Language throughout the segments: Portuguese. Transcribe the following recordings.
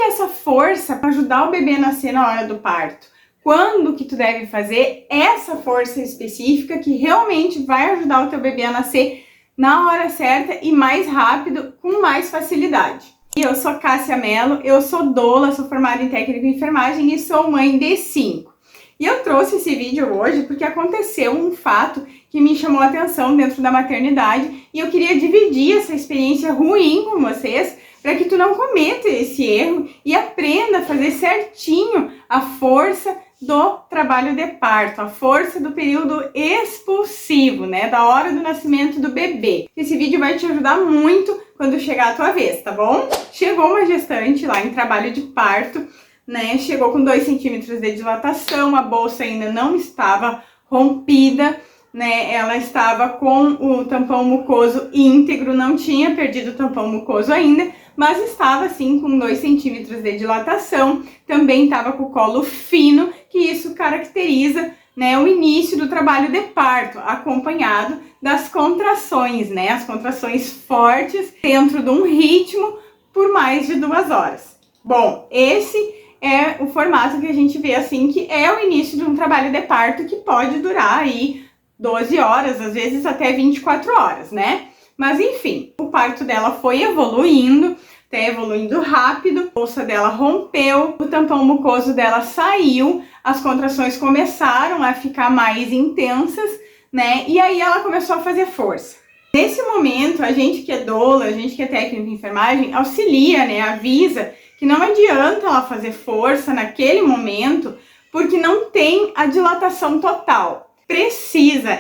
que é essa força para ajudar o bebê a nascer na hora do parto? Quando que tu deve fazer essa força específica que realmente vai ajudar o teu bebê a nascer na hora certa e mais rápido, com mais facilidade. Eu sou Cássia Mello, eu sou doula, sou formada em técnica de enfermagem e sou mãe de 5. E eu trouxe esse vídeo hoje porque aconteceu um fato que me chamou a atenção dentro da maternidade e eu queria dividir essa experiência ruim com vocês para que tu não cometa esse erro e aprenda a fazer certinho a força do trabalho de parto, a força do período expulsivo, né, da hora do nascimento do bebê. Esse vídeo vai te ajudar muito quando chegar a tua vez, tá bom? Chegou uma gestante lá em trabalho de parto, né, chegou com 2 centímetros de dilatação, a bolsa ainda não estava rompida, né, ela estava com o tampão mucoso íntegro, não tinha perdido o tampão mucoso ainda, mas estava assim com 2 centímetros de dilatação, também estava com o colo fino, que isso caracteriza, né, o início do trabalho de parto, acompanhado das contrações, né, as contrações fortes dentro de um ritmo por mais de 2 horas. Bom, esse é o formato que a gente vê assim, que é o início de um trabalho de parto que pode durar aí 12 horas, às vezes até 24 horas, né? Mas enfim, o parto dela foi evoluindo, até evoluindo rápido, a bolsa dela rompeu, o tampão mucoso dela saiu, as contrações começaram a ficar mais intensas, né? E aí ela começou a fazer força. Nesse momento, a gente que é doula, a gente que é técnico de enfermagem, auxilia, né? Avisa que não adianta ela fazer força naquele momento, porque não tem a dilatação total.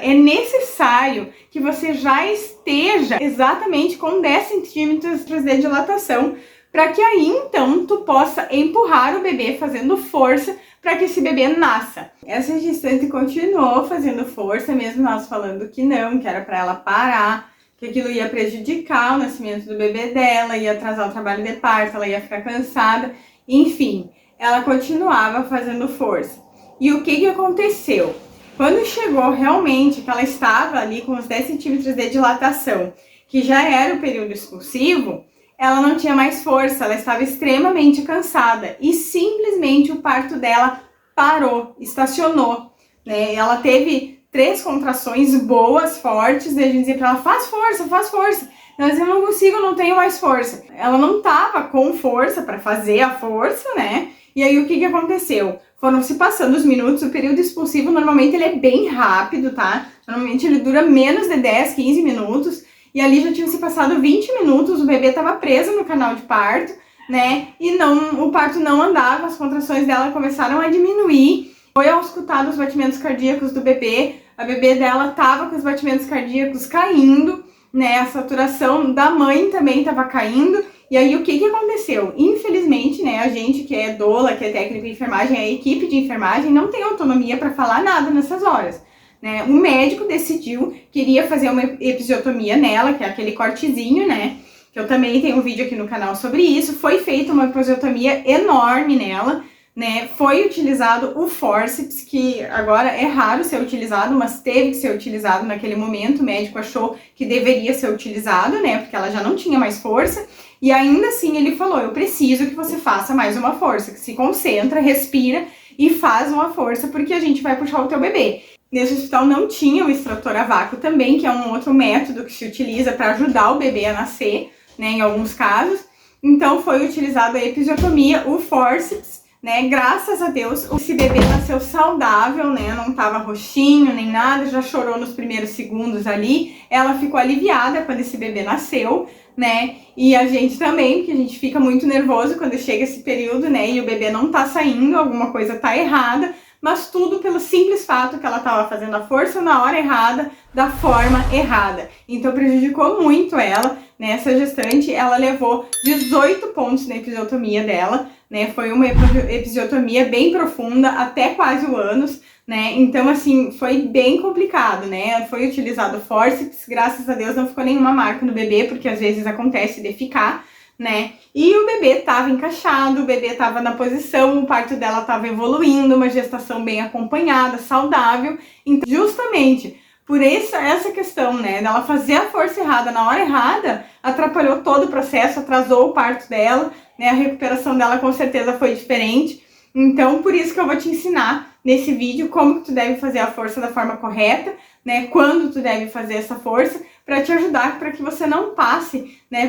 É necessário que você já esteja exatamente com 10 centímetros de dilatação, para que aí então tu possa empurrar o bebê fazendo força para que esse bebê nasça. Essa gestante continuou fazendo força, mesmo nós falando que não, que era para ela parar, que aquilo ia prejudicar o nascimento do bebê dela, ia atrasar o trabalho de parto, ela ia ficar cansada, enfim, ela continuava fazendo força. E o que aconteceu? Quando chegou realmente que ela estava ali com os 10 centímetros de dilatação, que já era o período expulsivo, ela não tinha mais força, ela estava extremamente cansada e simplesmente o parto dela parou, estacionou, né? Ela teve 3 contrações boas, fortes, e a gente dizia pra ela, faz força, faz força. Ela dizia, eu não consigo, não tenho mais força. Ela não estava com força para fazer a força, né? E aí o que aconteceu? Foram se passando os minutos, o período expulsivo normalmente ele é bem rápido, tá? Normalmente ele dura menos de 10, 15 minutos, e ali já tinham se passado 20 minutos, o bebê estava preso no canal de parto, né? E não, o parto não andava, as contrações dela começaram a diminuir, foi auscultado os batimentos cardíacos do bebê, a bebê dela estava com os batimentos cardíacos caindo, né? A saturação da mãe também estava caindo. E aí, o que aconteceu? Infelizmente, né, a gente que é doula, que é técnico de enfermagem, a equipe de enfermagem não tem autonomia para falar nada nessas horas, né? O médico decidiu que iria fazer uma episiotomia nela, que é aquele cortezinho, né? Que eu também tenho um vídeo aqui no canal sobre isso. Foi feita uma episiotomia enorme nela, né? Foi utilizado o fórceps, que agora é raro ser utilizado, mas teve que ser utilizado naquele momento. O médico achou que deveria ser utilizado, né? Porque ela já não tinha mais força. E ainda assim ele falou, eu preciso que você faça mais uma força, que se concentra, respira e faz uma força, porque a gente vai puxar o teu bebê. Nesse hospital não tinha o extrator a vácuo também, que é um outro método que se utiliza para ajudar o bebê a nascer, né, em alguns casos. Então foi utilizado a episiotomia, o fórceps, né, graças a Deus esse bebê nasceu saudável, né, não tava roxinho nem nada, já chorou nos primeiros segundos ali, ela ficou aliviada quando esse bebê nasceu, né, e a gente também, porque a gente fica muito nervoso quando chega esse período, né, e o bebê não tá saindo, alguma coisa tá errada, mas tudo pelo simples fato que ela tava fazendo a força na hora errada, da forma errada. Então prejudicou muito ela, né, essa gestante, ela levou 18 pontos na episiotomia dela, né, foi uma episiotomia bem profunda, até quase o ânus, né, então assim, foi bem complicado, né, foi utilizado fórceps, graças a Deus não ficou nenhuma marca no bebê, porque às vezes acontece de ficar, né, e o bebê tava encaixado, o bebê tava na posição, o parto dela tava evoluindo, uma gestação bem acompanhada, saudável, então justamente por essa questão, né, dela fazer a força errada na hora errada, atrapalhou todo o processo, atrasou o parto dela, né? A recuperação dela com certeza foi diferente. Então, por isso que eu vou te ensinar nesse vídeo como que tu deve fazer a força da forma correta, né? Quando tu deve fazer essa força, para te ajudar, para que você não passe, né,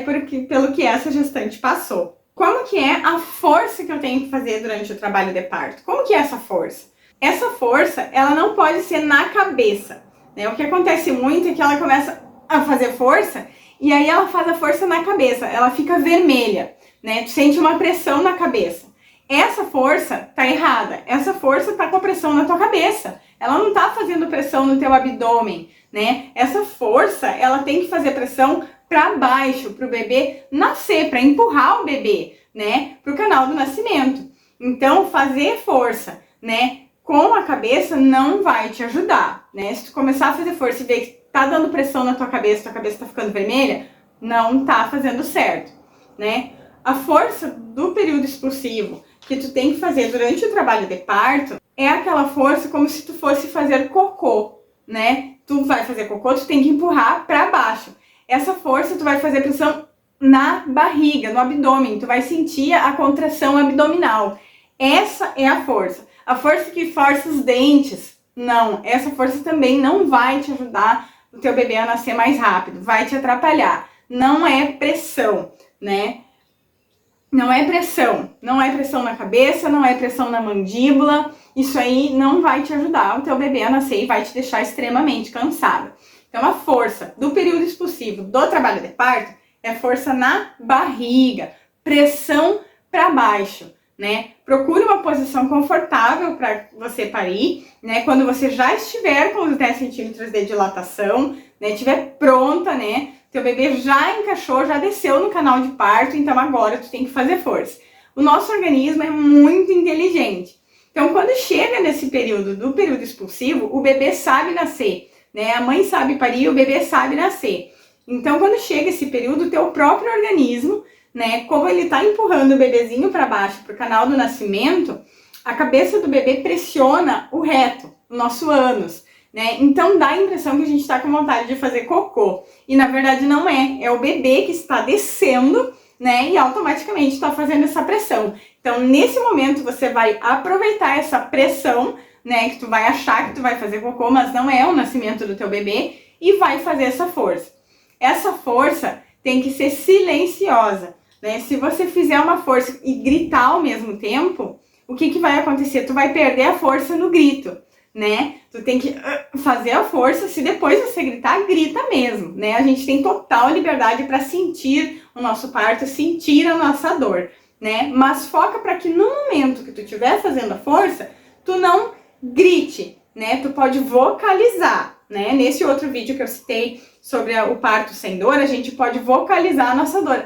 pelo que essa gestante passou. Como que é a força que eu tenho que fazer durante o trabalho de parto? Como que é essa força? Essa força, ela não pode ser na cabeça, né? O que acontece muito é que ela começa a fazer força e aí ela faz a força na cabeça, ela fica vermelha, né? Tu sente uma pressão na cabeça. Essa força tá errada, essa força tá com a pressão na tua cabeça, ela não tá fazendo pressão no teu abdômen, né? Essa força, ela tem que fazer pressão para baixo, para o bebê nascer, para empurrar o bebê, né, para o canal do nascimento. Então, fazer força, né, com a cabeça não vai te ajudar, né? Se tu começar a fazer força e ver que tá dando pressão na tua cabeça tá ficando vermelha, não tá fazendo certo, né? A força do período expulsivo que tu tem que fazer durante o trabalho de parto é aquela força como se tu fosse fazer cocô, né? Tu vai fazer cocô, tu tem que empurrar para baixo. Essa força tu vai fazer pressão na barriga, no abdômen, tu vai sentir a contração abdominal. Essa é a força. A força que força os dentes, não. Essa força também não vai te ajudar o teu bebê a nascer mais rápido, vai te atrapalhar. Não é pressão, né? Não é pressão na cabeça, não é pressão na mandíbula, isso aí não vai te ajudar o teu bebê a nascer e vai te deixar extremamente cansada. Então a força do período expulsivo do trabalho de parto é força na barriga, pressão para baixo, né? Procure uma posição confortável para você parir, né? Quando você já estiver com os 10 centímetros de dilatação, né? Estiver pronta, né? Teu bebê já encaixou, já desceu no canal de parto, então agora tu tem que fazer força. O nosso organismo é muito inteligente. Então, quando chega nesse período do período expulsivo, o bebê sabe nascer, né? A mãe sabe parir, o bebê sabe nascer. Então, quando chega esse período, o teu próprio organismo, né? Como ele tá empurrando o bebezinho para baixo, pro canal do nascimento, a cabeça do bebê pressiona o reto, o nosso ânus, né? Então dá a impressão que a gente tá com vontade de fazer cocô. E na verdade não é. É o bebê que está descendo, né? E automaticamente está fazendo essa pressão. Então nesse momento você vai aproveitar essa pressão, né? Que tu vai achar que tu vai fazer cocô, mas não é o nascimento do teu bebê. E vai fazer essa força. Essa força tem que ser silenciosa, né? Se você fizer uma força e gritar ao mesmo tempo, o que vai acontecer? Tu vai perder a força no grito, né? Tu tem que fazer a força, se depois você gritar, grita mesmo, né? A gente tem total liberdade para sentir o nosso parto, sentir a nossa dor, né? Mas foca para que no momento que tu estiver fazendo a força, tu não grite, né? Tu pode vocalizar, né? Nesse outro vídeo que eu citei sobre o parto sem dor, a gente pode vocalizar a nossa dor.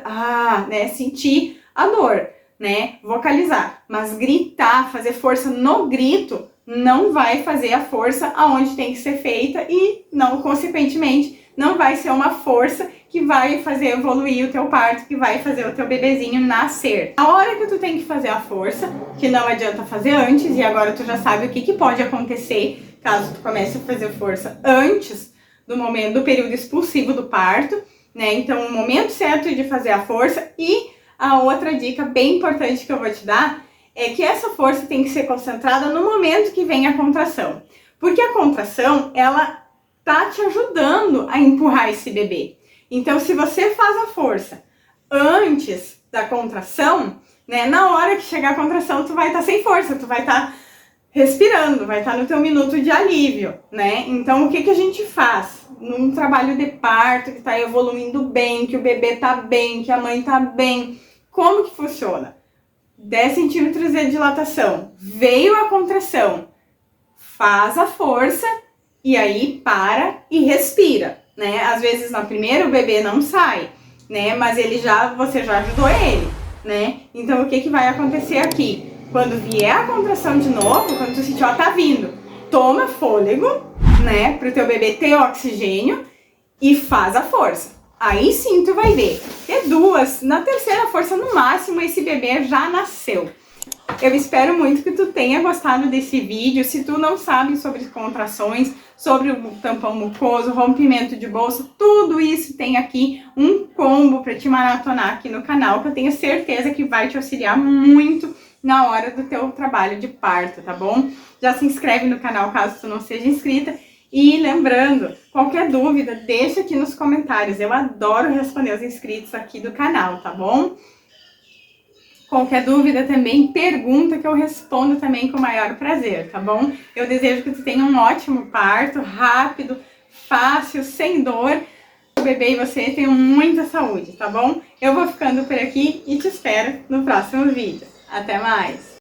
Né? Sentir a dor, né? Vocalizar. Mas gritar, fazer força no grito, não vai fazer a força aonde tem que ser feita e, não, consequentemente, não vai ser uma força que vai fazer evoluir o teu parto, que vai fazer o teu bebezinho nascer. A hora que tu tem que fazer a força, que não adianta fazer antes, e agora tu já sabe o que pode acontecer caso tu comece a fazer força antes do momento do período expulsivo do parto, né? Então, o momento certo de fazer a força. E a outra dica bem importante que eu vou te dar é que essa força tem que ser concentrada no momento que vem a contração. Porque a contração, ela tá te ajudando a empurrar esse bebê. Então, se você faz a força antes da contração, né? Na hora que chegar a contração, tu vai estar sem força, tu vai estar respirando, vai estar no teu minuto de alívio, né? Então, o que a gente faz? Num trabalho de parto que tá evoluindo bem, que o bebê tá bem, que a mãe tá bem, como que funciona? 10 centímetros de dilatação, veio a contração, faz a força e aí para e respira, né? Às vezes na primeira o bebê não sai, né? Mas você já ajudou ele, né? Então, o que vai acontecer aqui? Quando vier a contração de novo, quando tu sentir, ó, tá vindo, toma fôlego, né, pro teu bebê ter oxigênio e faz a força. Aí sim tu vai ver. Na terceira força no máximo, esse bebê já nasceu. Eu espero muito que tu tenha gostado desse vídeo. Se tu não sabe sobre contrações, sobre o tampão mucoso, rompimento de bolsa, tudo isso tem aqui um combo para te maratonar aqui no canal, que eu tenho certeza que vai te auxiliar muito na hora do teu trabalho de parto, tá bom? Já se inscreve no canal caso tu não seja inscrita. E lembrando, qualquer dúvida, deixa aqui nos comentários. Eu adoro responder os inscritos aqui do canal, tá bom? Qualquer dúvida também, pergunta que eu respondo também com o maior prazer, tá bom? Eu desejo que tu tenha um ótimo parto, rápido, fácil, sem dor. O bebê e você tenham muita saúde, tá bom? Eu vou ficando por aqui e te espero no próximo vídeo. Até mais!